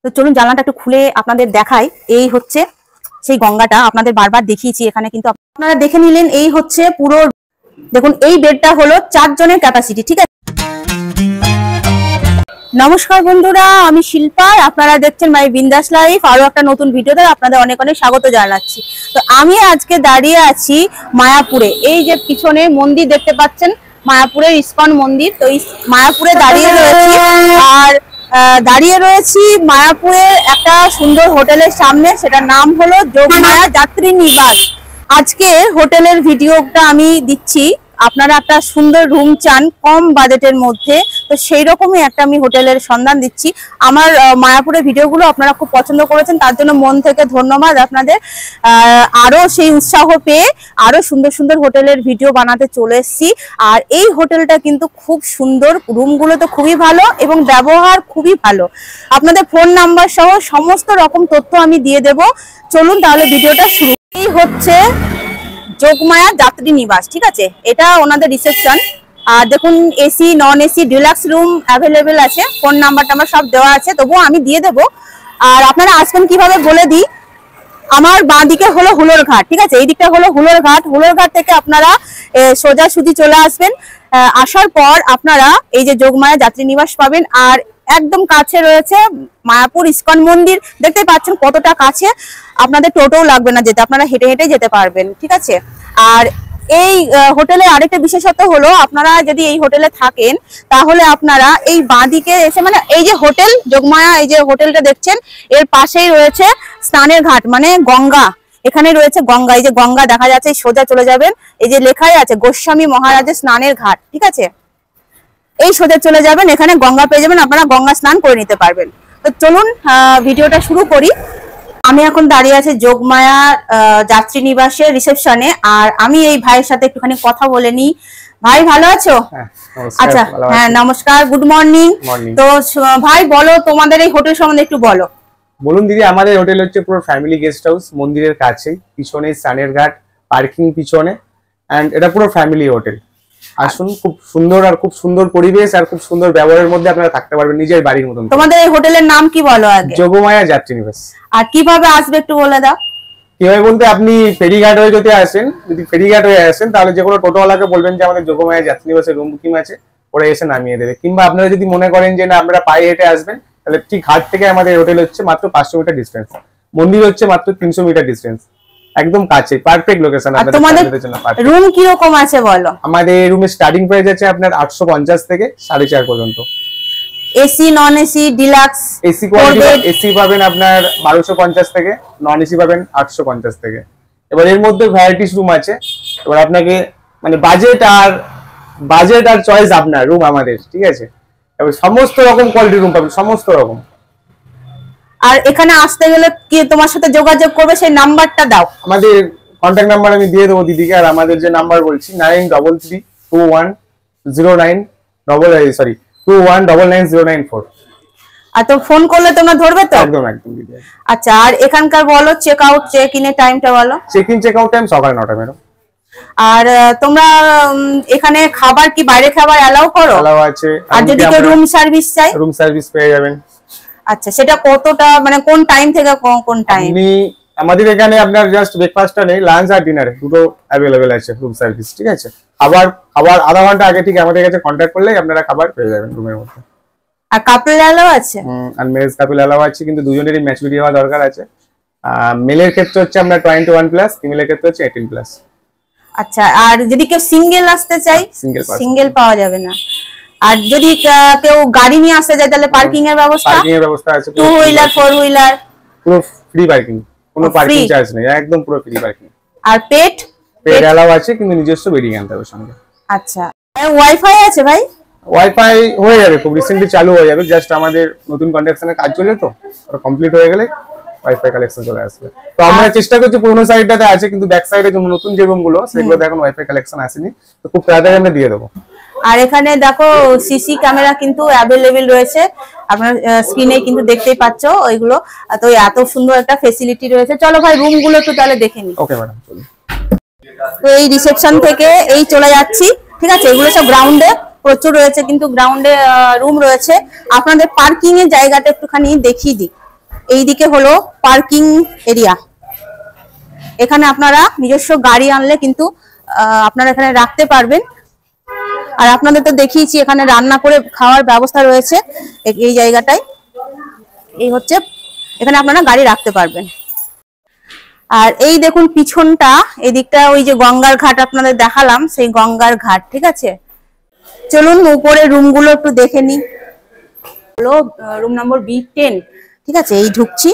তো চলুন জানলাটা একটু খুলে আপনাদের দেখাই। এই হচ্ছে সেই গঙ্গাটা, আপনাদের বারবার দেখিয়েছি। এখানে কিন্তু আপনারা দেখে নিলেন। এই হচ্ছে পুরো, দেখুন এই বেডটা হলো 4 জনের ক্যাপাসিটি, ঠিক আছে। নমস্কার বন্ধুরা, আমি শিল্পা, আপনারা দেখছেন মাই বিন্দাস লাইফ। আরো একটা নতুন ভিডিওতে আপনাদের অনেক অনেক স্বাগত জানাচ্ছি। তো আমি আজকে দাঁড়িয়ে আছি মায়াপুরে। এই যে পিছনে মন্দির দেখতে পাচ্ছেন, মায়াপুরের ইসকন মন্দির। তো এই মায়াপুরে দাঁড়িয়ে রয়েছি, আর দাঁড়িয়ে রয়েছি মায়াপুরের একটা সুন্দর হোটেলের সামনে। সেটার নাম হলো যোগমায়া যাত্রী নিবাস। আজকে হোটেলের ভিডিওটা আমি দিচ্ছি। আপনারা একটা সুন্দর রুম চান কম বাজেটের মধ্যে, তো সেই রকমই একটা আমি হোটেলের সন্ধান দিচ্ছি। আমার মায়াপুরের ভিডিওগুলো আপনারা খুব পছন্দ করেছেন, তার জন্য মন থেকে ধন্যবাদ আপনাদের। আরো সেই উৎসাহ পেয়ে আরো সুন্দর সুন্দর হোটেলের ভিডিও বানাতে চলে এসেছি। আর এই হোটেলটা কিন্তু খুব সুন্দর, রুমগুলো তো খুবই ভালো এবং ব্যবহার খুবই ভালো। আপনাদের ফোন নাম্বার সহ সমস্ত রকম তথ্য আমি দিয়ে দেব। চলুন তাহলে ভিডিওটা শুরু। এই হচ্ছে যোগমায়া যাত্রী নিবাস, ঠিক আছে। এটা ওনাদের রিসেপশন। আর দেখুন AC, non AC, deluxe room available আছে। ফোন নাম্বারটা আমার সব দেওয়া আছে, তবুও আমি দিয়ে দেবো। আর আপনারা আসবেন কিভাবে বলে দিই। আমার বাঁ দিকে হলো হুলোর ঘাট, ঠিক আছে। এই দিকটা হলো হুলোর ঘাট। হুলোর ঘাট থেকে আপনারা সোজাসুজি চলে আসবেন। আসার পর আপনারা এই যে যোগমায়া যাত্রী নিবাস পাবেন। আর একদম কাছে রয়েছে মায়াপুর ইসকন মন্দির। দেখতে পাচ্ছেন কতটা কাছে, আপনাদের টোটোও লাগবে না যেতে, আপনারা হেঁটে হেঁটে যেতে পারবেন, ঠিক আছে। আর এই হোটেলে আরেকটা বিশেষত্ব হলো, আপনারা যদি এই হোটেলে থাকেন তাহলে আপনারা এই বাঁদিকে এসে, মানে এই যে হোটেল যোগমায়া, এই যে হোটেলটা দেখছেন, এর পাশেই রয়েছে স্নানের ঘাট, মানে গঙ্গা। এখানে রয়েছে গঙ্গা, এই যে গঙ্গা দেখা যাচ্ছে। সোজা চলে যাবেন, এই যে লেখাই আছে গোস্বামী মহারাজের স্নানের ঘাট, ঠিক আছে। এই সোজা চলে যাবেন, এখানে গঙ্গা পেয়ে যাবেন, আপনারা গঙ্গা স্নান করে নিতে পারবেন। তো চলুন ভিডিওটা শুরু করি। আমি এখন দাঁড়িয়ে আছি যোগমায়া যাত্রী নিবাসের রিসেপশনে। আর আমি এই ভাইয়ের সাথে একটুখানি কথা বলে নিই। ভাই ভালো আছো? আচ্ছা, হ্যাঁ নমস্কার, গুড মর্নিং। তো ভাই বলো, তোমাদের এই হোটেল সম্বন্ধে একটু বলো। বলুন দিদি, আমাদের হোটেল হচ্ছে পুরো ফ্যামিলি গেস্ট হাউস, মন্দিরের কাছেই, পিছনে স্নানের ঘাট, পার্কিং পিছনে, এন্ড এটা পুরো ফ্যামিলি হোটেল। আসুন, খুব সুন্দর আর খুব সুন্দর পরিবেশ আর খুব সুন্দর ব্যবহারের মধ্যে আপনারা থাকতে পারবেন নিজের বাড়ির মতন। তোমাদের এই হোটেলের নাম কি বলো আগে? যোগমায়া যাত্রী নিবাস। আর কিভাবে আসবে একটু বলে দাও। কিভাবে বলতে, আপনি ফেরিঘাট হয়ে যদি ফেরিঘাট হয়ে আসেন, তাহলে যে কোনো টোটোওয়ালাকে বলবেন যে আমাদের যোগমায়া যাত্রী নিবাসের রুম বুকিং আছে, ওরা এসে নামিয়ে দেবে। কিংবা আপনারা যদি মনে করেন যে না আপনারা পায়ে হেঁটে আসবেন, তাহলে ঠিক ঘাট থেকে আমাদের হোটেল হচ্ছে মাত্র 500 মিটার ডিস্টেন্স, মন্দির হচ্ছে মাত্র 300 মিটার ডিস্টেন্স, একদম কাছে, পারফেক্ট লোকেশন। তোমাদের রুম কি রকম আছে বলো? আমাদের রুমের স্টার্টিং প্রাইস আছে আপনার 850 থেকে 4.5 পর্যন্ত। AC, non AC, deluxe. AC quality AC পাবেন আপনার 1250 থেকে, নন এসি পাবেন 850 থেকে। এবার এর মধ্যে ভ্যারাইটিস রুম আছে। এবার আপনাকে মানে বাজেট আর চয়েস আপনার, রুম আমাদের, ঠিক আছে। এবার সমস্ত রকম কোয়ালিটি রুম পাবেন, সমস্ত রকম। আর এখানে আসতে গেলে কি তোমার সাথে যোগাযোগ করবে, সেই নাম্বারটা দাও। আমাদের কন্ট্যাক্ট নাম্বার আমি দিয়ে দেবো দিদিকে। আর আমাদের যে নাম্বার বলছি 9331219904। আর তো ফোন করলে তোমরা ধরবে তো? একদম একদম দিদি। আচ্ছা, আর এখানকার বলো চেক আউট চেক ইনের টাইমটা বলো। Check in check out time সকাল 9টা ম্যাডাম। আর তোমরা এখানে খাবার কি বাইরে খাবার অ্যালাউ করো? অ্যালাউ আছে। আর যদি কেউ রুম সার্ভিস চাই? রুম সার্ভিস পেয়ে যাবেন। আচ্ছা, সেটা কতটা, মানে কোন টাইম থেকে কোন টাইম? আমাদের এখানে আপনার জাস্ট ব্রেকফাস্টটা নেই, লাঞ্চ আর ডিনারে দুটো অ্যাভেলেবেল আছে রুম সার্ভিস, ঠিক আছে। খাবার আধা ঘন্টা আগে ঠিক আমাদের কাছে কন্ট্যাক্ট করলেই আপনারা খাবার পেয়ে যাবেন রুমের মধ্যে। আর কাপল অ্যালাউ আছে? আর মেলস কাপল অ্যালাউ আছে, কিন্তু দুজনেরই ম্যাচুরিটি হওয়া দরকার আছে। মেলের ক্ষেত্রে হচ্ছে আপনার 21+, ফিমেলের ক্ষেত্রে হচ্ছে 18+। আচ্ছা, আর যদি কেউ সিঙ্গেল আসতে চাই? সিঙ্গেল পাওয়া যাবে না। আর যদি কেউ গাড়ি নিয়ে আসতে যায় তাহলে পার্কিং এর ব্যবস্থা? পার্কিং এর ব্যবস্থা আছে, 2 হুইলার 4 হুইলার পুরো ফ্রি পার্কিং, কোনো পার্কিং চার্জ নেই, একদম পুরো ফ্রি পার্কিং। আর পেট অ্যালাউ আছে, কিন্তু নিজস্ব বেরিং আনতে হবে সঙ্গে। আচ্ছা, ওয়াইফাই আছে ভাই? ওয়াইফাই হয়ে যাবে, খুব রিসেন্টলি চালু হয়ে যাবে। জাস্ট আমাদের নতুন কন্ট্রাকশনের কাজ চলে, তো ওটা কমপ্লিট হয়ে গেলে ওয়াইফাই কালেকশন চলে আসবে। তো আমরা চেষ্টা করছি, পুরোনো সাইডটাতে আছে, কিন্তু ব্যাক সাইডে যে নতুন যে রুমগুলো সেগুলোতে এখন ওয়াইফাই কালেকশন আসেনি, তো খুব তাড়াতাড়ি আমরা দিয়ে দেবো। আর এখানে দেখো সিসি ক্যামেরা কিন্তু অ্যাভেলেবেল রয়েছে, আপনার স্ক্রিনে কিন্তু দেখতেই পাচ্ছ ওইগুলো। তো এত সুন্দর একটা ফেসিলিটি রয়েছে। চলো ভাই রুমগুলো একটু তাহলে দেখে নিই। ওকে ম্যাডাম, চলুন। তো এই রিসেপশন থেকে এই চলে যাচ্ছি, ঠিক আছে। এগুলো সব গ্রাউন্ডে প্রচুর রয়েছে, কিন্তু গ্রাউন্ডে রুম রয়েছে। আপনাদের পার্কিং এর জায়গাটা একটুখানি দেখিয়ে দিই। এইদিকে হলো পার্কিং এরিয়া। এখানে আপনারা নিজস্ব গাড়ি আনলে কিন্তু আপনারা এখানে রাখতে পারবেন। আর আপনাদের তো দেখিয়েছি এখানে রান্না করে খাওয়ার ব্যবস্থা রয়েছে এই জায়গাটায়। এই হচ্ছে এখানে আপনারা গাড়ি রাখতে পারবেন। আর এই দেখুন পিছনটা, এদিকটা ওই যে গঙ্গার ঘাট আপনাদের দেখালাম, সেই গঙ্গার ঘাট। ঠিক আছে, চলুন উপরে রুমগুলো একটু দেখে নি। হলো রুম নম্বর B10। ঠিক আছে, এই ঢুকছি।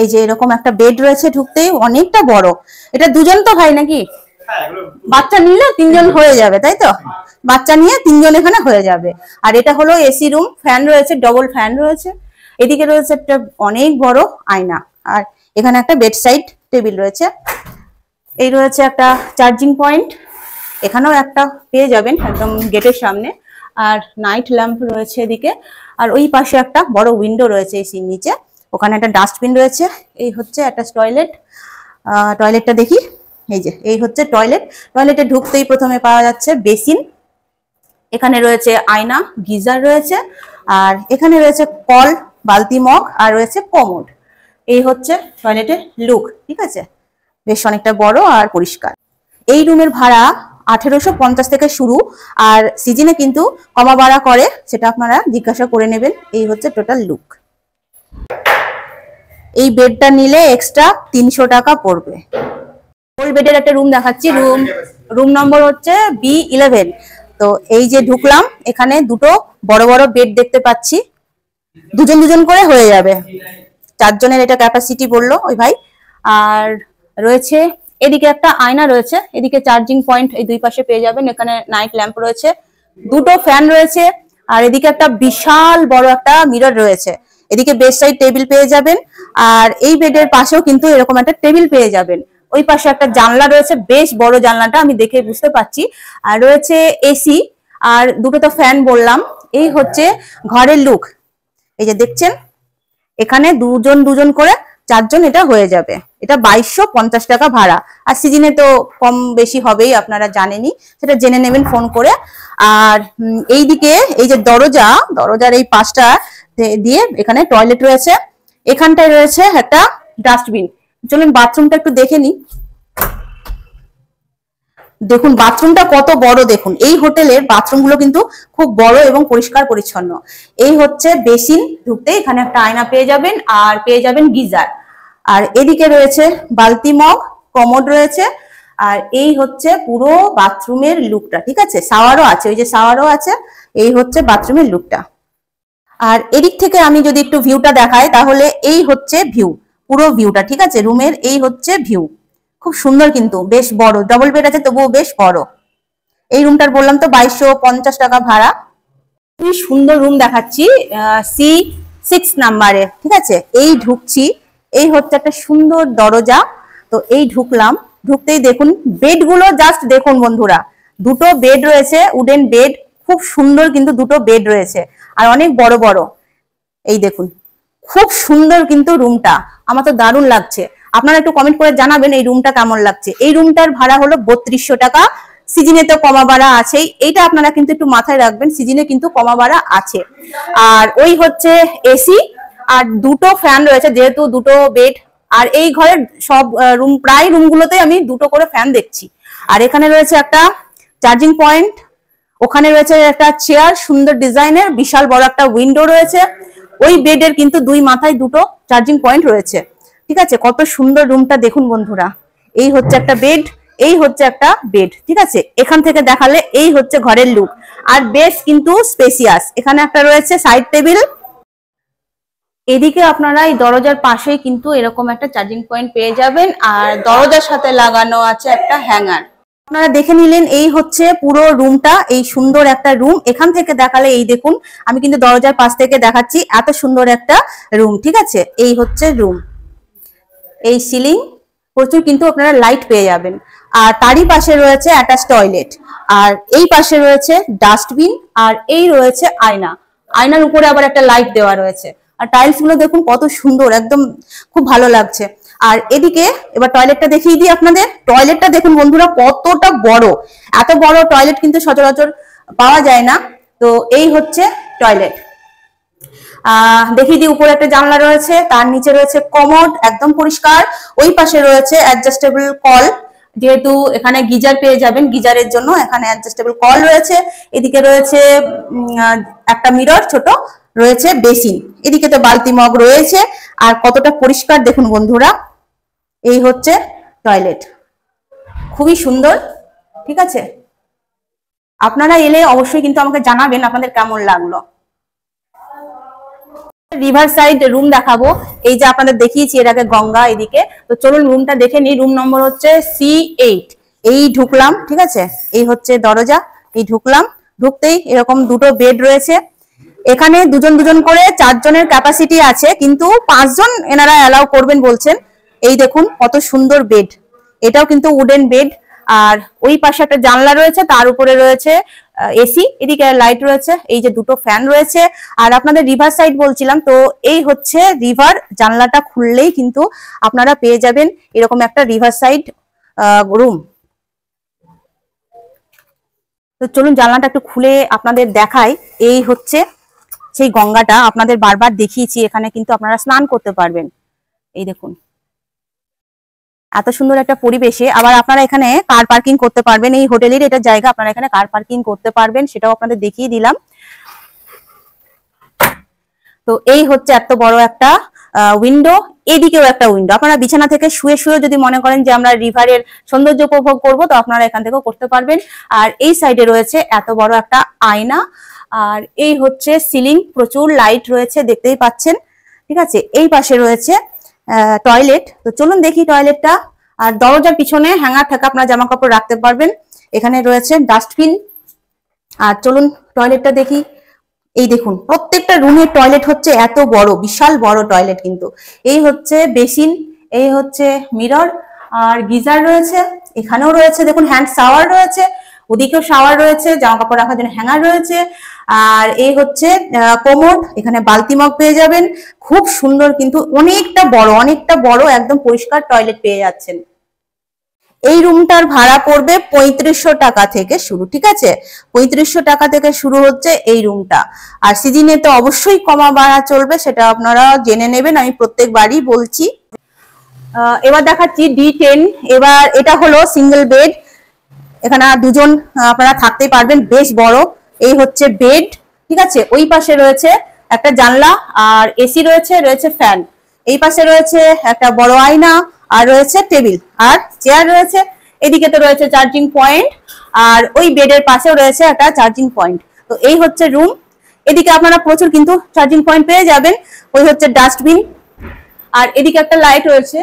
এই যে এরকম একটা বেড রয়েছে, ঢুকতেই অনেকটা বড়। এটা দুজন তো হয় নাকি? বাচ্চা নিলে 3 জন হয়ে যাবে, তাই তো? বাচ্চা নিয়ে 3 জন এখানে হয়ে যাবে। আর এটা হলো এসি রুম, ফ্যান রয়েছে, ডবল ফ্যান রয়েছে। এদিকে রয়েছে একটা অনেক বড় আয়না। আর এখানে একটা বেড সাইড টেবিল রয়েছে। এই রয়েছে একটা চার্জিং পয়েন্ট, এখানেও একটা পেয়ে যাবেন একদম গেটের সামনে। আর নাইট ল্যাম্প রয়েছে এদিকে। আর ওই পাশে একটা বড় উইন্ডো রয়েছে এসির নিচে, ওখানে একটা ডাস্টবিন রয়েছে। এই হচ্ছে একটা টয়লেট। টয়লেটটা দেখি। এই যে এই হচ্ছে টয়লেট। টয়লেটে ঢুকতেই প্রথমে পাওয়া যাচ্ছে বেসিন, এখানে রয়েছে আয়না, গিজার রয়েছে। আর এখানে রয়েছে কল, বালতি, মগ, আর রয়েছে কমোড। এই হচ্ছে টয়লেটের লুক। ঠিক আছে, বেশ অনেকটা বড় আর পরিষ্কার। এই রুমের ভাড়া 1850 থেকে শুরু। আর সিজনে কিন্তু কমা বাড়া করে, সেটা আপনারা জিজ্ঞাসা করে নেবেন। এই হচ্ছে টোটাল লুক। এই বেডটা নিলে এক্সট্রা 300 টাকা পড়বে। ওই বেডের একটা রুম দেখাচ্ছি। রুম নম্বর হচ্ছে B11। তো এই যে ঢুকলাম, এখানে দুটো বড় বড় বেড দেখতে পাচ্ছি, দুজন দুজন করে হয়ে যাবে। 4 জনের এটা ক্যাপাসিটি বললো ওই ভাই। আর রয়েছে এদিকে একটা আয়না রয়েছে, এদিকে চার্জিং পয়েন্ট এই দুই পাশে পেয়ে যাবেন। এখানে নাইট ল্যাম্প রয়েছে, দুটো ফ্যান রয়েছে। আর এদিকে একটা বিশাল বড় একটা মিরর রয়েছে। এদিকে বেড সাইড টেবিল পেয়ে যাবেন। আর এই বেডের পাশেও কিন্তু এরকম একটা টেবিল পেয়ে যাবেন। ওই পাশে একটা জানলা রয়েছে, বেশ বড় জানলাটা, আমি দেখে বুঝতে পারছি। আর রয়েছে এসি, আর দুটো তো ফ্যান বললাম। এই হচ্ছে ঘরের লুক। এই যে দেখছেন, এখানে দুজন দুজন করে 4 জন এটা হয়ে যাবে। এটা 2250 টাকা ভাড়া। আর সিজনে তো কম বেশি হবেই, আপনারা জানেনই, সেটা জেনে নেবেন ফোন করে। আর এইদিকে এই যে দরজার এই পাশটা দিয়ে এখানে টয়লেট রয়েছে। এখানটায় রয়েছে একটা ডাস্টবিন। চলুন বাথরুমটা একটু দেখে নিই। দেখুন বাথরুমটা কত বড়। দেখুন এই হোটেলের বাথরুমগুলো কিন্তু খুব বড় এবং পরিষ্কার পরিচ্ছন্ন। এই হচ্ছে বেসিন, ঢুকতে এখানে একটা আয়না পেয়ে যাবেন। আর পেয়ে যাবেন গিজার। আর এদিকে রয়েছে বালতি, মগ, কমোড রয়েছে। আর এই হচ্ছে পুরো বাথরুমের লুকটা। ঠিক আছে, শাওয়ারও আছে, ওই যে শাওয়ারও আছে। এই হচ্ছে বাথরুমের লুকটা। আর এদিক থেকে আমি যদি একটু ভিউটা দেখাই, তাহলে এই হচ্ছে ভিউ, পুরো ভিউটা। ঠিক আছে, রুমের এই হচ্ছে ভিউ। খুব সুন্দর, কিন্তু বেশ বড়। ডবল বেড আছে তবুও বেশ বড়। এই রুমটার বললাম তো 2250 টাকা ভাড়া। খুবই সুন্দর রুম দেখাচ্ছি, C6 নাম্বারে। ঠিক আছে, এই ঢুকছি। এই হচ্ছে একটা সুন্দর দরজা। তো এই ঢুকলাম, ঢুকতেই দেখুন বেডগুলো জাস্ট দেখুন বন্ধুরা। দুটো বেড রয়েছে, উডেন বেড, খুব সুন্দর কিন্তু দুটো বেড রয়েছে। আর অনেক বড় বড়। এই দেখুন, খুব সুন্দর কিন্তু রুমটা, আমার তো দারুণ লাগছে। আপনারা একটু কমেন্ট করে জানাবেন এই রুমটা কেমন লাগছে। এই রুমটার ভাড়া হলো 3200 টাকা। সিজনে তো কমা বাড়া আছেই, এইটা আপনারা কিন্তু একটু মাথায় রাখবেন, সিজনে কিন্তু কমা বাড়া আছে। আর ওই হচ্ছে এসি, আর দুটো ফ্যান রয়েছে, যেহেতু দুটো বেড। আর এই ঘরের সব রুম, প্রায় রুমগুলোতে আমি দুটো করে ফ্যান দেখছি। আর এখানে রয়েছে একটা চার্জিং পয়েন্ট, ওখানে রয়েছে একটা চেয়ার, সুন্দর ডিজাইনের, বিশাল বড় একটা উইন্ডো রয়েছে। ওই বেডের কিন্তু দুই মাথায় দুটো চার্জিং পয়েন্ট রয়েছে। ঠিক আছে, কত সুন্দর রুমটা দেখুন বন্ধুরা। এই হচ্ছে একটা বেড, এই হচ্ছে একটা বেড। ঠিক আছে, এখান থেকে দেখালে এই হচ্ছে ঘরের লুক। আর বেশ কিন্তু স্পেসিয়াস। এখানে একটা রয়েছে সাইড টেবিল। এদিকে আপনারা এই দরজার পাশেই কিন্তু এরকম একটা চার্জিং পয়েন্ট পেয়ে যাবেন। আর দরজার সাথে লাগানো আছে একটা হ্যাঙ্গার। আপনারা দেখে নিলেন এই হচ্ছে পুরো রুমটা। এই সুন্দর একটা রুম, এখান থেকে দেখালে এই দেখুন, আমি কিন্তু দরজার পাশ থেকে দেখাচ্ছি, এত সুন্দর একটা রুম। ঠিক আছে, এই হচ্ছে রুম। এই সিলিং প্রচুর কিন্তু আপনারা লাইট পেয়ে যাবেন। আর তারই পাশে রয়েছে অ্যাটাচ টয়লেট। আর এই পাশে রয়েছে ডাস্টবিন। আর এই রয়েছে আয়না, আয়নার উপরে আবার একটা লাইট দেওয়া রয়েছে। আর টাইলস গুলো দেখুন কত সুন্দর, একদম খুব ভালো লাগছে। আর এদিকে এবার টয়লেটটা দেখিয়ে দিই আপনাদের। টয়লেটটা দেখুন বন্ধুরা কতটা বড়। এত বড় টয়লেট কিন্তু সচরাচর পাওয়া যায় না। তো এই হচ্ছে টয়লেট। দেখিয়ে দিই, উপরে একটা জানলা রয়েছে, তার নিচে রয়েছে কমোড একদম পরিষ্কার। ওই পাশে রয়েছে অ্যাডজাস্টেবল কল, যেহেতু এখানে গিজার পেয়ে যাবেন, গিজারের জন্য এখানে অ্যাডজাস্টেবল কল রয়েছে। এদিকে রয়েছে একটা মিরর ছোট, রয়েছে বেসিন, এদিকে তো বালতি মগ রয়েছে। আর কতটা পরিষ্কার দেখুন বন্ধুরা, এই হচ্ছে টয়লেট, খুবই সুন্দর। ঠিক আছে, আপনারা এলে অবশ্যই কিন্তু আমাকে জানাবেন আপনাদের কেমন লাগলো। রিভার সাইড রুম দেখাবো, এই যে আপনাদের দেখিয়েছি এর আগে গঙ্গা এদিকে, তো চলুন রুমটা দেখে নিই। রুম নম্বর হচ্ছে C8। এই ঢুকলাম, ঠিক আছে, এই হচ্ছে দরজা, এই ঢুকলাম, ঢুকতেই এরকম দুটো বেড রয়েছে। এখানে দুজন দুজন করে 4 জনের ক্যাপাসিটি আছে, কিন্তু 5 জন এনারা অ্যালাউ করবেন বলছেন। এই দেখুন কত সুন্দর বেড, এটাও কিন্তু উডেন বেড। আর ওই পাশে একটা জানলা রয়েছে, তার উপরে রয়েছে এসি, এদিকে লাইট রয়েছে, এই যে দুটো ফ্যান রয়েছে। আর আপনাদের রিভার সাইড বলছিলাম, তো এই হচ্ছে রিভার, জানলাটা খুললেই কিন্তু আপনারা পেয়ে যাবেন এরকম একটা রিভার সাইড রুম। তো চলুন জানলাটা একটু খুলে আপনাদের দেখাই। এই হচ্ছে সেই গঙ্গাটা, আপনাদের বারবার দেখিয়েছি, এখানে কিন্তু আপনারা স্নান করতে পারবেন। এই দেখুন এত সুন্দর একটা পরিবেশে। আবার আপনারা এখানে কার পার্কিং করতে পারবেন, এই হোটেলের এটা জায়গা, আপনারা এখানে কার পার্কিং করতে পারবেন, সেটাও আপনাদের দেখিয়ে দিলাম। তো এই হচ্ছে এত বড় একটা উইন্ডো, এদিকেও একটা উইন্ডো। আপনারা বিছানা থেকে শুয়ে শুয়ে যদি মনে করেন যে আমরা রিভারের সৌন্দর্য উপভোগ করব, তো আপনারা এখান থেকেও করতে পারবেন। আর এই সাইডে রয়েছে এত বড় একটা আয়না। আর এই হচ্ছে সিলিং, প্রচুর লাইট রয়েছে দেখতেই পাচ্ছেন। ঠিক আছে, এই পাশে রয়েছে টয়লেট। তো চলুন দেখি টয়লেটটা। আর দরজার পিছনে হ্যাঙ্গার থাকে, আপনারা জামা কাপড় রাখতে পারবেন। এখানে রয়েছে ডাস্টবিন। আর চলুন টয়লেটটা দেখি। এই দেখুন প্রত্যেকটা রুমের টয়লেট হচ্ছে এত বড়, বিশাল বড় টয়লেট কিন্তু। এই হচ্ছে বেসিন, এই হচ্ছে মিরর, আর গিজার রয়েছে। এখানেও রয়েছে দেখুন হ্যান্ড শাওয়ার রয়েছে, ওদিকেও শাওয়ার রয়েছে, জামা কাপড় রাখার জন্য হ্যাঙ্গার রয়েছে। আর এই হচ্ছে কোমোড, এখানে বালতি মগ পেয়ে যাবেন। খুব সুন্দর কিন্তু, অনেকটা বড় একদম পরিষ্কার টয়লেট পেয়ে যাচ্ছেন। এই রুমটার ভাড়া পড়বে 3500 টাকা থেকে শুরু। ঠিক আছে, 3500 টাকা থেকে শুরু হচ্ছে এই রুমটা। আর সিজনে তো অবশ্যই কমা বাড়া চলবে, সেটা আপনারা জেনে নেবেন, আমি প্রত্যেকবারই বলছি। এবার দেখাচ্ছি D10। এবার এটা হলো সিঙ্গেল বেড, এখানে দুজন আপনারা থাকতেই পারবেন, বেশ বড়। এই হচ্ছে বেড, ঠিক আছে। ওই পাশে রয়েছে একটা জানলা, আর এসি রয়েছে, রয়েছে ফ্যান। এই পাশে রয়েছে একটা বড় আয়না, আর রয়েছে টেবিল আর চেয়ার রয়েছে। এদিকে তো রয়েছে চার্জিং পয়েন্ট, আর ওই বেডের পাশেও রয়েছে একটা চার্জিং পয়েন্ট। তো এই হচ্ছে রুম। এদিকে আপনারা প্রচুর কিন্তু চার্জিং পয়েন্ট পেয়ে যাবেন। ওই হচ্ছে ডাস্টবিন, আর এদিকে একটা লাইট রয়েছে।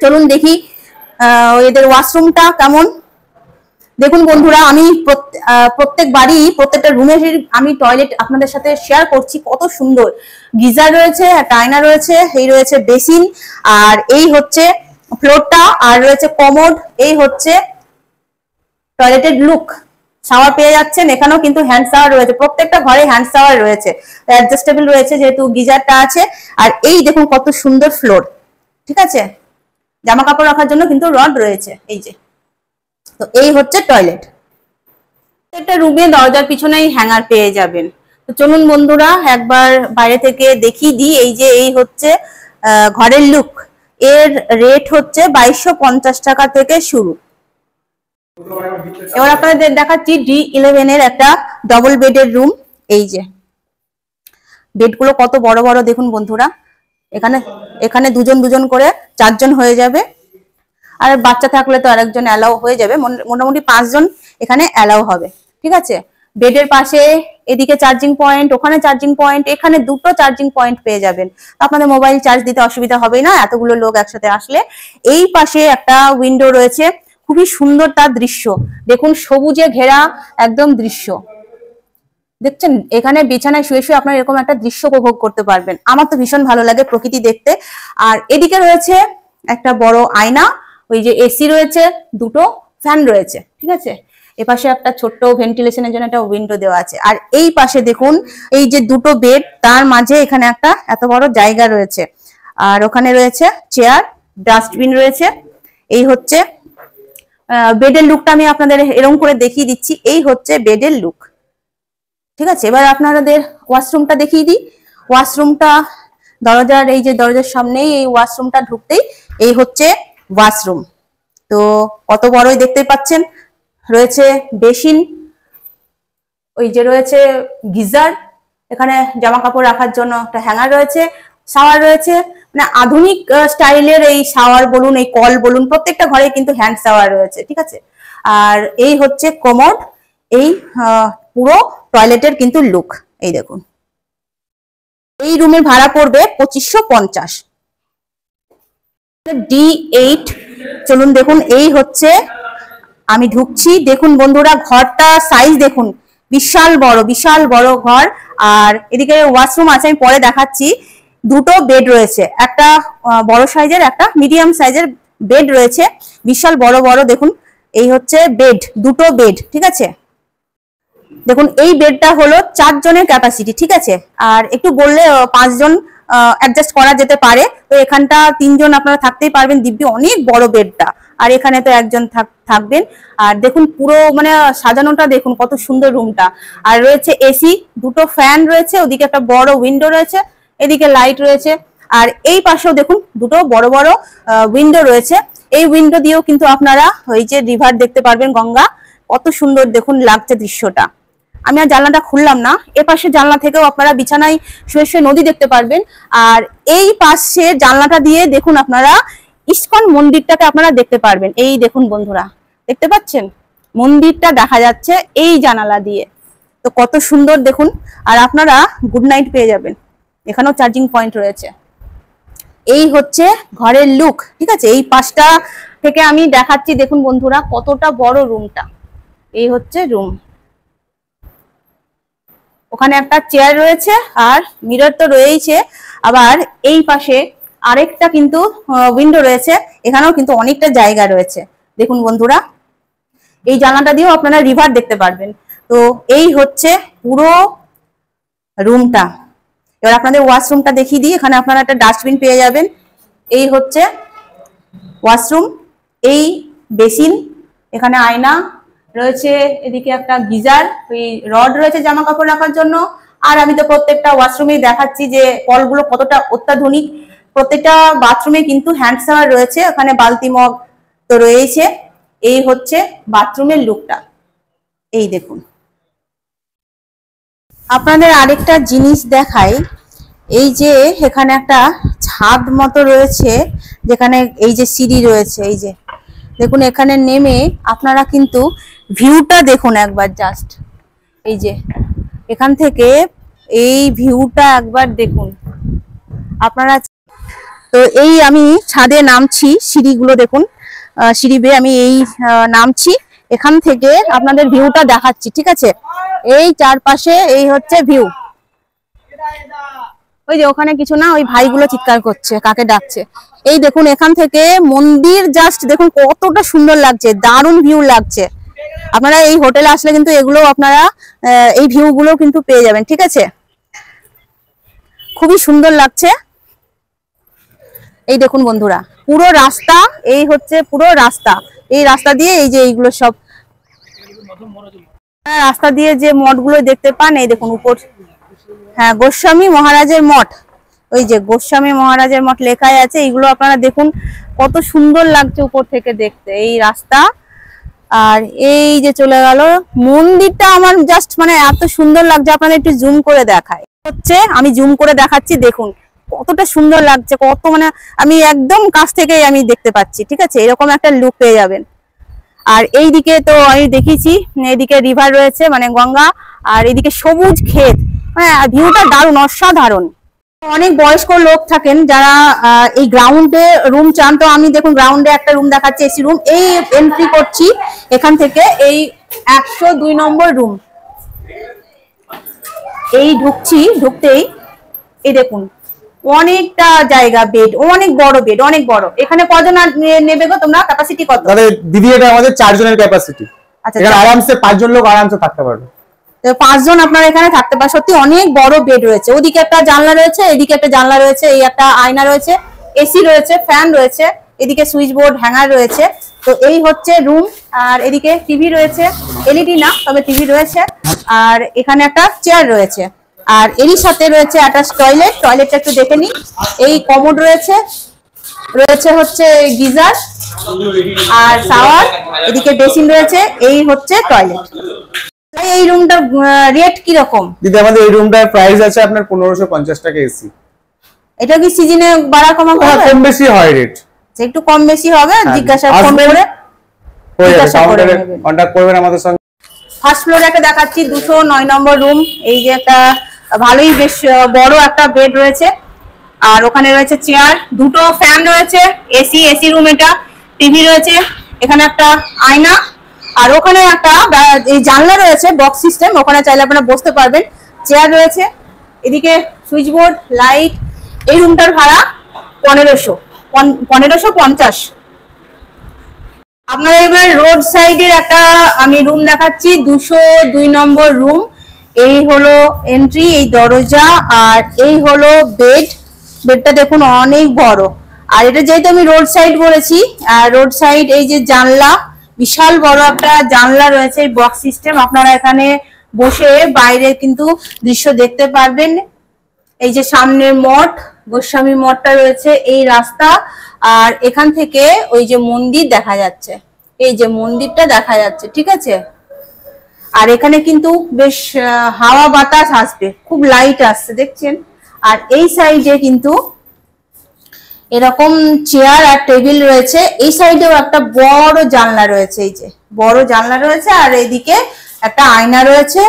চলুন দেখি এদের ওয়াশরুমটা কেমন। দেখুন বন্ধুরা, আমি প্রত্যেকটা রুমে আমি টয়লেট আপনাদের সাথে শেয়ার করছি, কত সুন্দর। গিজার রয়েছে, একটা আয়না রয়েছে, এই রয়েছে বেসিন, আর এই হচ্ছে ফ্লোরটা, আর রয়েছে কমোড। এই হচ্ছে টয়লেটের লুক। শাওয়ার পেয়ে যাচ্ছেন, এখানেও কিন্তু হ্যান্ড শাওয়ার রয়েছে, প্রত্যেকটা ঘরে হ্যান্ড শাওয়ার রয়েছে, অ্যাডজাস্টেবল রয়েছে যেহেতু গিজারটা আছে। আর এই দেখুন কত সুন্দর ফ্লোর, ঠিক আছে। জামা কাপড় রাখার জন্য কিন্তু রড রয়েছে, এই যে। তো এই হচ্ছে টয়লেট। একটা রুমে দরজার পিছনেই হ্যাঙ্গার পেয়ে যাবেন। তো চলুন বন্ধুরা একবার বাইরে থেকে দেখিয়ে দিই। এই যে এই হচ্ছে ঘরের লুক। এর রেট হচ্ছে 2250 টাকা থেকে শুরু। এবার আপনাদের দেখাচ্ছি D11 এর একটা ডবল বেডের রুম। এই যে বেডগুলো কত বড় বড় দেখুন বন্ধুরা। এখানে দুজন দুজন করে 4 জন হয়ে যাবে। আর বাচ্চা থাকলে তো আরেকজন অ্যালাউ হয়ে যাবে, মোটামুটি 5 জন এখানে অ্যালাউ হবে। ঠিক আছে, বেডের পাশে এদিকে চার্জিং পয়েন্ট, ওখানে চার্জিং পয়েন্ট, এখানে দুটো চার্জিং পয়েন্ট পেয়ে যাবেন। আপনাদের মোবাইল চার্জ দিতে অসুবিধা হবে না এতগুলো লোক একসাথে আসলে। এই পাশে একটা উইন্ডো রয়েছে, খুবই সুন্দর তার দৃশ্য। দেখুন সবুজে ঘেরা একদম দৃশ্য দেখছেন। এখানে বিছানায় শুয়ে শুয়ে আপনারা এরকম একটা দৃশ্য উপভোগ করতে পারবেন। আমার তো ভীষণ ভালো লাগে প্রকৃতি দেখতে। আর এদিকে রয়েছে একটা বড় আয়না, ওই যে এসি রয়েছে, দুটো ফ্যান রয়েছে, ঠিক আছে। এপাশে একটা ছোট্ট ভেন্টিলেশনের জন্য একটা উইন্ডো দেওয়া আছে। আর এই পাশে দেখুন এই যে দুটো বেড, তার মাঝে এখানে একটা এত বড় জায়গা রয়েছে। আর ওখানে রয়েছে চেয়ার, ডাস্টবিন রয়েছে। এই হচ্ছে বেডের লুকটা, আমি আপনাদের এরকম করে দেখিয়ে দিচ্ছি। এই হচ্ছে বেডের লুক, ঠিক আছে। এবার আপনাদের ওয়াশরুমটা দেখিয়ে দিই। ওয়াশরুমটা দরজার এই যে দরজার সামনেই এই ওয়াশরুমটা ঢুকতেই এই হচ্ছে ওয়াশরুম। তো কত বড়ই দেখতে পাচ্ছেন, রয়েছে বেসিন, ওই যে রয়েছে গিজার, এখানে জামা কাপড় রাখার জন্য একটা হ্যাঙ্গার রয়েছে, শাওয়ার রয়েছে, মানে আধুনিক স্টাইলের এই শাওয়ার বলুন, এই কল বলুন, প্রত্যেকটা ঘরে কিন্তু হ্যান্ড শাওয়ার রয়েছে, ঠিক আছে। আর এই হচ্ছে কমোড, এই পুরো টয়লেটের কিন্তু লুক। এই দেখুন, এই রুমের ভাড়া পড়বে 2550। D8 চলুন দেখুন, এই হচ্ছে আমি ঢুকছি। দেখুন বন্ধুরা, ঘরটা সাইজ দেখুন, বিশাল বড় ঘর। আর এদিকে ওয়াশরুম আছে, আমি পরে দেখাচ্ছি। দুটো বেড রয়েছে, একটা বড় সাইজের, একটা মিডিয়াম সাইজের বেড রয়েছে, বিশাল বড় বড়। দেখুন এই হচ্ছে বেড, দুটো বেড, ঠিক আছে। দেখুন এই বেডটা হলো 4 জনের ক্যাপাসিটি, ঠিক আছে। আর একটু বললে 5 জন অ্যাডজাস্ট করা যেতে পারে। তো এখানটা 3 জন আপনারা থাকতেই পারবেন, দিব্যি অনেক বড় বেডটা। আর এখানে তো একজন থাকবেন। আর দেখুন পুরো মানে সাজানোটা দেখুন, কত সুন্দর রুমটা। আর রয়েছে এসি, দুটো ফ্যান রয়েছে, ওদিকে একটা বড় উইন্ডো রয়েছে, এদিকে লাইট রয়েছে। আর এই পাশেও দেখুন দুটো বড় বড় উইন্ডো রয়েছে। এই উইন্ডো দিয়েও কিন্তু আপনারা ওই যে রিভার দেখতে পারবেন, গঙ্গা। কত সুন্দর দেখুন লাগছে দৃশ্যটা। আমি আর জানলাটা খুললাম না, এ পাশে জানলা থেকেও আপনারা বিছানায় শুয়ে শুয়ে নদী দেখতে পারবেন। আর এই পাশে জানলাটা দিয়ে দেখুন আপনারা ইস্কন মন্দিরটাকে আপনারা দেখতে পারবেন। এই দেখুন বন্ধুরা, দেখতে পাচ্ছেন মন্দিরটা দেখা যাচ্ছে এই জানালা দিয়ে। তো কত সুন্দর দেখুন। আর আপনারা গুড নাইট পেয়ে যাবেন, এখানেও চার্জিং পয়েন্ট রয়েছে। এই হচ্ছে ঘরের লুক, ঠিক আছে। এই পাশটা থেকে আমি দেখাচ্ছি, দেখুন বন্ধুরা কতটা বড় রুমটা। এই হচ্ছে রুম, ওখানে একটা চেয়ার রয়েছে আর মিরর তো রয়েছে। আবার এই পাশে আরেকটা কিন্তু উইন্ডো রয়েছে, এখানেও কিন্তু অনেকটা জায়গা রয়েছে। দেখুন বন্ধুরা, এই জানলাটা দিয়েও আপনারা রিভার দেখতে পারবেন। তো এই হচ্ছে পুরো রুমটা। এবার আপনাদের ওয়াশরুমটা দেখিয়ে দিই। এখানে আপনারা একটা ডাস্টবিন পেয়ে যাবেন। এই হচ্ছে ওয়াশরুম, এই বেসিন, এখানে আয়না রয়েছে, এদিকে একটা গিজার, ওই রড রয়েছে জামা কাপড় রাখার জন্য। আর আমি তো প্রত্যেকটা ওয়াশরুমেই দেখাচ্ছি যে কলগুলো কতটা অত্যাধুনিক। প্রত্যেকটা বাথরুমে কিন্তু হ্যান্ড শাওয়ার রয়েছে, ওখানে বালতি মগ তো রয়েছে। এই হচ্ছে বাথরুমের লুকটা, এই দেখুন। আপনাদের আরেকটা জিনিস দেখাই, এই যে এখানে একটা ছাদ মতো রয়েছে, যেখানে এই যে সিঁড়ি রয়েছে, এই যে দেখুন এখানে নেমে আপনারা কিন্তু ভিউটা দেখুন একবার, জাস্ট এই যে এখান থেকে এই ভিউটা একবার দেখুন আপনারা। তো এই আমি ছাদে নামছি, সিঁড়িগুলো দেখুন, সিঁড়ি বেয়ে আমি এই নামছি, এখান থেকে আপনাদের ভিউটা দেখাচ্ছি, ঠিক আছে। এই চারপাশে এই হচ্ছে ভিউ। ওই যে ওখানে কিছু না, ওই ভাইগুলো চিৎকার করছে, কাকে ডাকছে। এই দেখুন এখান থেকে মন্দির, জাস্ট দেখুন কতটা সুন্দর লাগছে, দারুণ ভিউ লাগছে। আপনারা এই হোটেলে আসলে কিন্তু এগুলো আপনারা এই ভিউ গুলো কিন্তু পেয়ে যাবেন, ঠিক আছে। খুবই সুন্দর লাগছে। এই দেখুন বন্ধুরা পুরো রাস্তা, এই হচ্ছে পুরো রাস্তা, এই রাস্তা দিয়ে এই যে এইগুলো সব রাস্তা দিয়ে যে মঠগুলো দেখতে পান, এই দেখুন উপর, হ্যাঁ গোস্বামী মহারাজের মঠ, ওই যে গোস্বামী মহারাজের মঠ লেখাই আছে। এইগুলো আপনারা দেখুন কত সুন্দর লাগছে উপর থেকে দেখতে, এই রাস্তা। আর এই যে চলে গেল মন্দিরটা, আমার জাস্ট মানে এত সুন্দর লাগছে। আপনাদের একটু জুম করে দেখায়, হচ্ছে আমি জুম করে দেখাচ্ছি, দেখুন কতটা সুন্দর লাগছে, কত মানে আমি একদম কাছ থেকেই আমি দেখতে পাচ্ছি, ঠিক আছে। এরকম একটা লুক পেয়ে যাবেন। আর এইদিকে তো আমি দেখিয়েছি, এদিকে রিভার রয়েছে মানে গঙ্গা, আর এদিকে সবুজ ক্ষেত, হ্যাঁ ভিউটা দারুণ, অসাধারণ। অনেক বয়স্ক লোক থাকেন যারা এই গ্রাউন্ডে রুম চান। তো আমি দেখুন গ্রাউন্ডে একটা রুম দেখাচ্ছি, এসি রুম। এই এন্ট্রি করছি এখান থেকে, এই 102 নম্বর রুম। এই ঢুকছি, ঢুকতেই এই দেখুন অনেকটা জায়গা, বেড অনেক বড়, বেড অনেক বড়। এখানে কজন নেবে গো তোমরা, ক্যাপাসিটি কত? তাহলে দিদি এটা আমাদের 4 জনের ক্যাপাসিটি। আচ্ছা, এখানে আরামসে 5 জন লোক আরামসে থাকতে পারবে। 5 জন আপনারা এখানে থাকতে পারেন। সত্যি অনেক বড় বেড রয়েছে, ওদিকে একটা জানলা রয়েছে, এদিকে একটা জানলা রয়েছে, এই একটা আয়না রয়েছে, এসি রয়েছে, ফ্যান রয়েছে, এদিকে সুইচ বোর্ড হ্যাঙ্গার রয়েছে। তো এই হচ্ছে রুম। আর এদিকে টিভি রয়েছে, এলইডি না তবে টিভি রয়েছে। আর এখানে একটা চেয়ার রয়েছে। আর এরই সাথে রয়েছে অ্যাটাচ টয়লেট, টয়লেটটা একটু দেখে নিই। এই কমোড রয়েছে, রয়েছে হচ্ছে গিজার আর শাওয়ার, এদিকে বেসিন রয়েছে, এই হচ্ছে টয়লেট। এই রুমটা রেট কি রকম দিদি? আমাদের এই রুমটার প্রাইস আছে আপনার 1550 টাকা এসি। এটা কি সিজনে বাড়া কমা হবে? কম বেশি হয় রেট, একটু কম বেশি হবে, জিজ্ঞাসা ফোন করে হয়ে যাবে, কাউন্টারে কন্টাক্ট করবেন আমাদের সঙ্গে। ফার্স্ট ফ্লোরে একটা দেখাচ্ছি, 209 নম্বর রুম। এই যে একটা ভালোই বেশ বড় একটা বেড রয়েছে, আর ওখানে রয়েছে চেয়ার, দুটো ফ্যান রয়েছে, এসি রুম, এটা টিভি রয়েছে, এখানে একটা আয়না, আর ওখানে একটা এই জানলা রয়েছে বক্স সিস্টেম, ওখানে চাইলে আপনারা বসতে পারবেন, চেয়ার রয়েছে, এদিকে সুইচ বোর্ড, লাইট। এই রুমটার ভাড়া 1550। আপনারা এবার রোড সাইডের একটা আমি রুম দেখাচ্ছি, 202 নম্বর রুম। এই হলো এন্ট্রি, এই দরজা, আর এই হলো বেড। বেডটা দেখুন অনেক বড়, আর এটা যেহেতু আমি রোড সাইড বলেছি, আর রোড সাইড এই যে জানলা, বিশাল বড় একটা জানলা রয়েছে, বক্স সিস্টেম। আপনারা এখানে বসে বাইরে কিন্তু দৃশ্য দেখতে পারবেন। এই যে সামনের মঠ, গোস্বামী মঠটা রয়েছে, এই রাস্তা, আর এখান থেকে ওই যে মন্দির দেখা যাচ্ছে, এই যে মন্দিরটা দেখা যাচ্ছে, ঠিক আছে। আর এখানে কিন্তু বেশ হাওয়া বাতাস আসবে, খুব লাইট আসছে দেখছেন। আর এই সাইডে কিন্তু এরকম চেয়ার আর টেবিল রয়েছে, এই সাইডেও একটা বড় জানলা রয়েছে, এই যে বড় জানলা রয়েছে, আর এইদিকে একটা আয়না রয়েছে,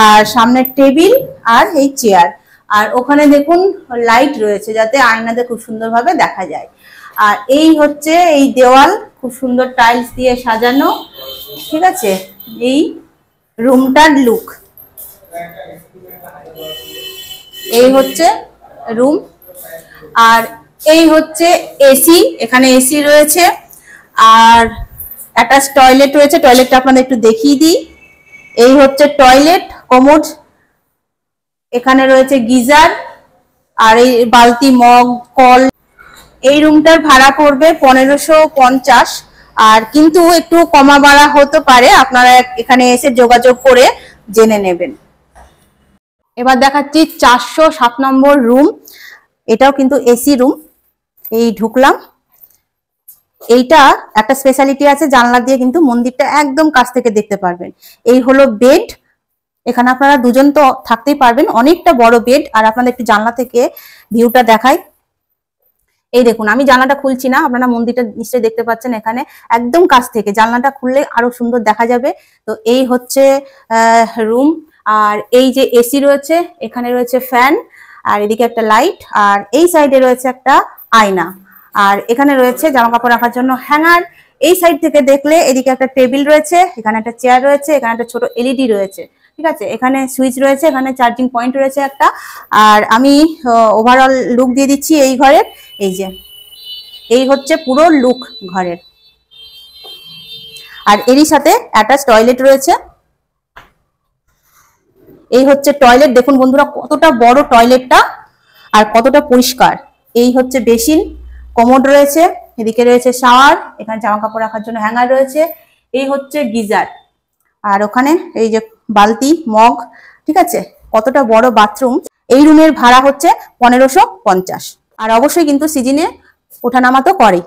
আর সামনে টেবিল আর এই চেয়ার, আর ওখানে দেখুন লাইট রয়েছে যাতে আয়নাতে খুব সুন্দরভাবে দেখা যায়। আর এই হচ্ছে এই দেওয়াল, খুব সুন্দর টাইলস দিয়ে সাজানো, ঠিক আছে। এই রুমটার লুক, এই হচ্ছে রুম। আর এই হচ্ছে এসি, এখানে এসি রয়েছে, আর অ্যাটাচ টয়লেট রয়েছে, টয়লেটটা আপনাদের একটু দেখিয়ে দিই। এই হচ্ছে টয়লেট, কমোড, এখানে রয়েছে গিজার, আর এই বালতি, মগ, কল। এই রুমটার ভাড়া পড়বে 1550, আর কিন্তু একটু কমা বাড়া হতে পারে, আপনারা এখানে এসে যোগাযোগ করে জেনে নেবেন। এবার দেখাচ্ছি 407 নম্বর রুম, এটাও কিন্তু এসি রুম। এই ঢুকলাম, এইটা একটা স্পেশালিটি আছে, জানলা দিয়ে কিন্তু মন্দিরটা একদম কাছ থেকে দেখতে পারবেন। এই হলো বেড, এখানে আপনারা দুজন তো থাকতেই পারবেন, অনেকটা বড় বেড। আর আপনাদের একটু জানলা থেকে ভিউটা দেখাই, এই দেখুন, আমি জানলাটা খুলছি না, আপনারা মন্দিরটা নিশ্চয়ই দেখতে পাচ্ছেন, এখানে একদম কাছ থেকে জানলাটা খুললে আরো সুন্দর দেখা যাবে। তো এই হচ্ছে রুম, আর এই যে এসি রয়েছে, এখানে রয়েছে ফ্যান, আর এদিকে একটা লাইট, আর এই সাইডে রয়েছে একটা আয়না, আর এখানে রয়েছে জামা কাপড় রাখার জন্য হ্যাঙ্গার। এই সাইড থেকে দেখলে এদিকে একটা টেবিল রয়েছে, এখানে একটা চেয়ার রয়েছে, এখানে একটা ছোট এলইডি রয়েছে, ঠিক আছে। এখানে সুইচ রয়েছে, এখানে চার্জিং পয়েন্ট রয়েছে একটা। আর আমি ওভারঅল লুক দিয়ে দিচ্ছি এই ঘরের, এই যে এই হচ্ছে পুরো লুক ঘরের। আর এরই সাথে অ্যাটাচ টয়লেট রয়েছে, এই হচ্ছে টয়লেট। দেখুন বন্ধুরা কতটা বড় টয়লেটটা, আর কতটা পরিষ্কার। এই হচ্ছে বেসিন, কমোড রয়েছে, এদিকে রয়েছে শাওয়ার, এখানে জামা কাপড় রাখার জন্য হ্যাঙ্গার রয়েছে। এই হচ্ছে গিজার, আর ওখানে এই যে বালতি, মগ, ঠিক আছে। কতটা বড় বাথরুম। এই রুমের ভাড়া হচ্ছে 1550, আর অবশ্যই কিন্তু সিজনে ওঠানামা তো করে।